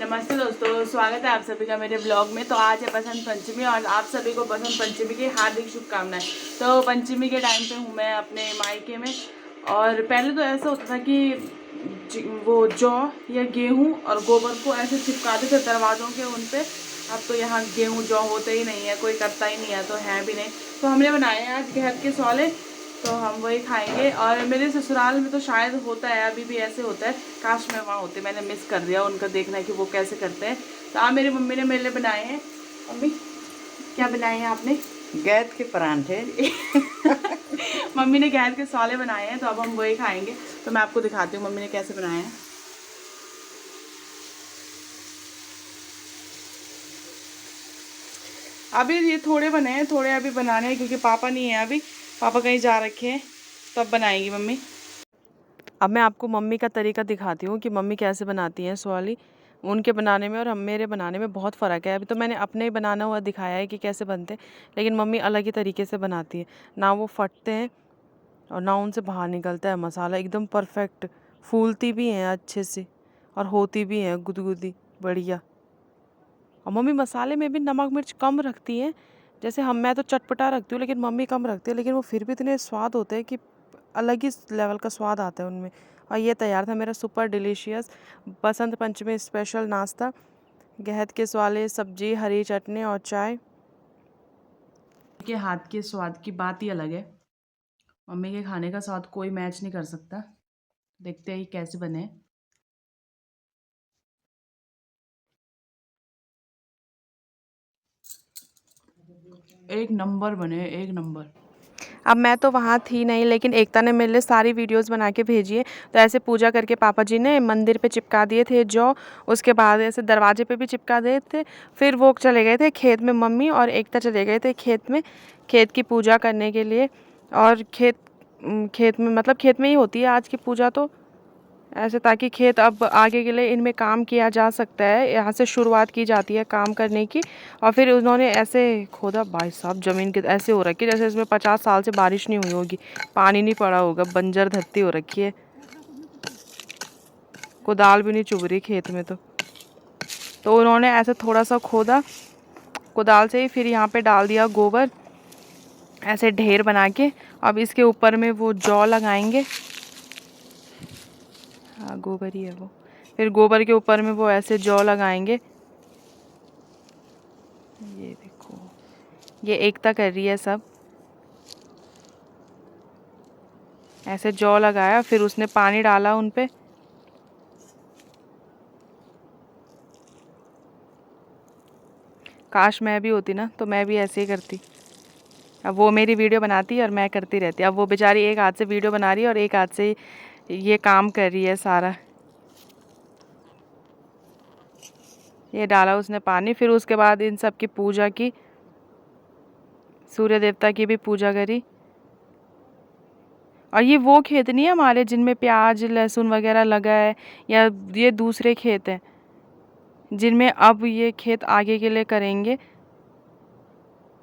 नमस्ते दोस्तों, स्वागत है आप सभी का मेरे ब्लॉग में। तो आज है बसंत पंचमी और आप सभी को बसंत पंचमी की हार्दिक शुभकामनाएं। तो पंचमी के टाइम पे हूँ मैं अपने मायके में। और पहले तो ऐसा होता था कि वो जौ या गेहूँ और गोबर को ऐसे चिपकाते थे दरवाज़ों के उन पे। अब तो यहाँ गेहूँ जौ होते ही नहीं है, कोई करता ही नहीं है, तो है भी नहीं। तो हमने बनाए हैं आज घर के स्वाले, तो हम वही खाएंगे। और मेरे ससुराल में तो शायद होता है, अभी भी ऐसे होता है। काश मैं वहाँ होती, मैंने मिस कर दिया उनका देखना कि वो कैसे करते हैं। तो आज मेरी मम्मी ने मेरे लिए बनाए हैं। मम्मी क्या बनाए हैं आपने? गैद के परांठे। मम्मी ने गैर के साले बनाए हैं, तो अब हम वही खाएंगे। तो मैं आपको दिखाती हूँ मम्मी ने कैसे बनाए हैं। अभी ये थोड़े बने हैं, थोड़े अभी बनाने हैं क्योंकि पापा नहीं है अभी, पापा कहीं जा रखे हैं, तो अब बनाएंगी मम्मी। अब मैं आपको मम्मी का तरीका दिखाती हूँ कि मम्मी कैसे बनाती हैं स्वाली। उनके बनाने में और हम मेरे बनाने में बहुत फ़र्क है। अभी तो मैंने अपने ही बनाना हुआ दिखाया है कि कैसे बनते हैं, लेकिन मम्मी अलग ही तरीके से बनाती है। ना वो फटते हैं और ना उनसे बाहर निकलता है मसाला, एकदम परफेक्ट। फूलती भी हैं अच्छे से और होती भी हैं गुदगुदी बढ़िया। और मम्मी मसाले में भी नमक मिर्च कम रखती हैं। जैसे मैं तो चटपटा रखती हूँ, लेकिन मम्मी कम रखती है, लेकिन वो फिर भी इतने स्वाद होते हैं कि अलग ही लेवल का स्वाद आता है उनमें। और ये तैयार था मेरा super delicious Basant Panchami special नाश्ता। गहत के स्वाले, सब्जी, हरी चटनी और चाय। के हाथ के स्वाद की बात ही अलग है। मम्मी के खाने का स्वाद कोई मैच नहीं कर सकता। देखते हैं कैसे बने। एक नंबर बने, एक नंबर। अब मैं तो वहाँ थी नहीं, लेकिन एकता ने मेरे लिए सारी वीडियोस बना के भेजी है। तो ऐसे पूजा करके पापा जी ने मंदिर पे चिपका दिए थे जो, उसके बाद ऐसे दरवाजे पे भी चिपका दिए थे। फिर वो चले गए थे खेत में, मम्मी और एकता चले गए थे खेत में, खेत की पूजा करने के लिए। और खेत में मतलब खेत में ही होती है आज की पूजा, तो ऐसे ताकि खेत अब आगे के लिए इनमें काम किया जा सकता है, यहाँ से शुरुआत की जाती है काम करने की। और फिर उन्होंने ऐसे खोदा, भाई साहब ज़मीन के ऐसे हो रखी है जैसे इसमें 50 साल से बारिश नहीं हुई होगी, पानी नहीं पड़ा होगा, बंजर धरती हो रखी है, कुदाल भी नहीं चुभ रही खेत में। तो उन्होंने ऐसे थोड़ा सा खोदा कुदाल से ही, फिर यहाँ पे डाल दिया गोबर ऐसे ढेर बना के। अब इसके ऊपर में वो जौ लगाएंगे। हाँ गोबर ही है वो। फिर गोबर के ऊपर में वो ऐसे जौ लगाएंगे। ये देखो, ये एकता कर रही है सब। ऐसे जौ लगाया, फिर उसने पानी डाला उन पे। काश मैं भी होती ना, तो मैं भी ऐसे ही करती। अब वो मेरी वीडियो बनाती और मैं करती रहती। अब वो बेचारी एक हाथ से वीडियो बना रही है और एक हाथ से ये काम कर रही है सारा। ये डाला उसने पानी, फिर उसके बाद इन सब की पूजा की, सूर्य देवता की भी पूजा करी। और ये वो खेत नहीं है हमारे जिनमें प्याज लहसुन वगैरह लगा है, या ये दूसरे खेत हैं जिनमें अब ये खेत आगे के लिए करेंगे।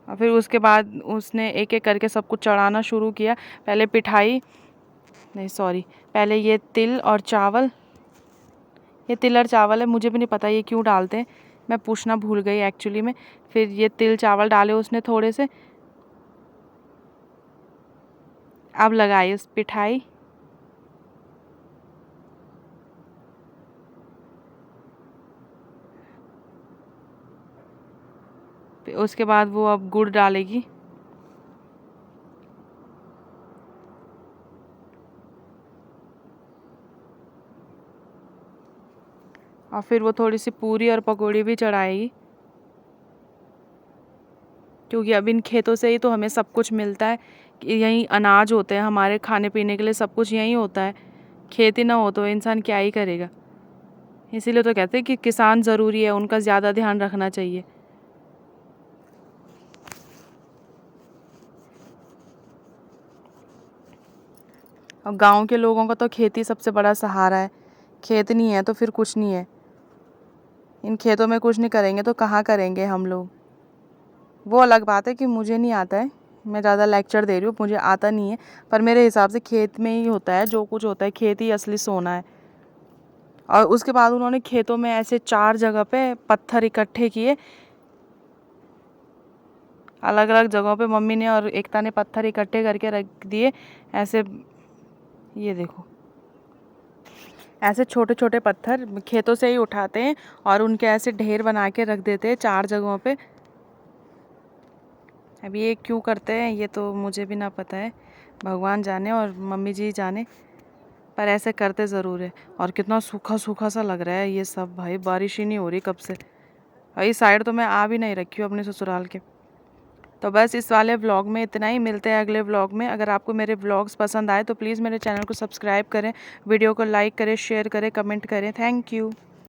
और फिर उसके बाद उसने एक एक करके सब कुछ चढ़ाना शुरू किया। पहले पिठाई, नहीं सॉरी, पहले ये तिल और चावल। ये तिल और चावल है, मुझे भी नहीं पता ये क्यों डालते हैं, मैं पूछना भूल गई एक्चुअली में। फिर ये तिल चावल डाले उसने थोड़े से। अब लगाई उस पिठाई। फिर उसके बाद वो अब गुड़ डालेगी। और फिर वो थोड़ी सी पूरी और पकौड़ी भी चढ़ाएगी, क्योंकि अब इन खेतों से ही तो हमें सब कुछ मिलता है। कि यहीं अनाज होते हैं हमारे खाने पीने के लिए, सब कुछ यहीं होता है। खेती ना हो तो इंसान क्या ही करेगा। इसीलिए तो कहते हैं कि किसान ज़रूरी है, उनका ज़्यादा ध्यान रखना चाहिए। और गांव के लोगों का तो खेती सबसे बड़ा सहारा है। खेत नहीं है तो फिर कुछ नहीं है। इन खेतों में कुछ नहीं करेंगे तो कहाँ करेंगे हम लोग। वो अलग बात है कि मुझे नहीं आता है, मैं ज़्यादा लेक्चर दे रही हूँ, मुझे आता नहीं है। पर मेरे हिसाब से खेत में ही होता है जो कुछ होता है, खेत ही असली सोना है। और उसके बाद उन्होंने खेतों में ऐसे 4 जगह पे पत्थर इकट्ठे किए, अलग अलग जगहों पे मम्मी ने और एकता ने पत्थर इकट्ठे करके रख दिए ऐसे। ये देखो, ऐसे छोटे छोटे पत्थर खेतों से ही उठाते हैं और उनके ऐसे ढेर बना के रख देते हैं 4 जगहों पे। अब ये क्यों करते हैं ये तो मुझे भी ना पता है, भगवान जाने और मम्मी जी जाने, पर ऐसे करते ज़रूर है। और कितना सूखा सूखा सा लग रहा है ये सब भाई, बारिश ही नहीं हो रही कब से। भाई साइड तो मैं आ भी नहीं रखी हूँ अपने ससुराल के। तो बस इस वाले व्लॉग में इतना ही, मिलते हैं अगले व्लॉग में। अगर आपको मेरे व्लॉग्स पसंद आए तो प्लीज़ मेरे चैनल को सब्सक्राइब करें, वीडियो को लाइक करें, शेयर करें, कमेंट करें। Thank you.